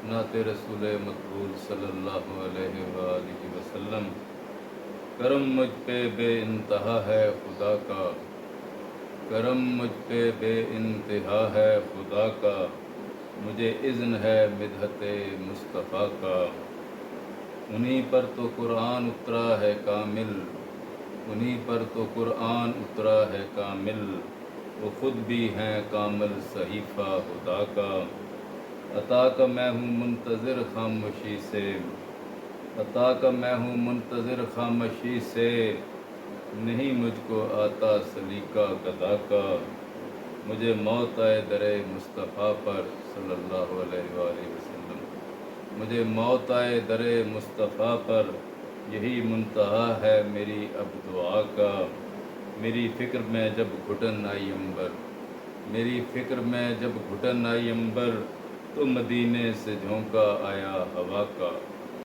نعت رسول مقبول صلی اللہ علیہ وآلہ وسلم۔ کرم مجھ پہ بے انتہا ہے خدا کا، کرم مجھ پہ بے انتہا ہے خدا کا، مجھے اذن ہے مدحت مصطفیٰ کا۔ انہی پر تو قرآن اترا ہے کامل، انہی پر تو قرآن اترا ہے کامل، وہ خود بھی ہیں کامل صحیفہ خدا کا۔ عطا کا میں ہوں منتظر خاموشی سے، عطا کا میں ہوں منتظر خاموشی سے، نہیں مجھ کو آتا سلیقہ گدا کا۔ مجھے موت آئے در مصطفیٰ پر صلی اللہ علیہ وآلہ وسلم، مجھے موت آئے در مصطفیٰ پر، یہی منتہا ہے میری اب دعا کا۔ میری فکر میں جب گھٹن آئی عنبر، میری فکر میں جب گھٹن آئی عنبر، تو مدینے سے جھونکا آیا ہوا کا۔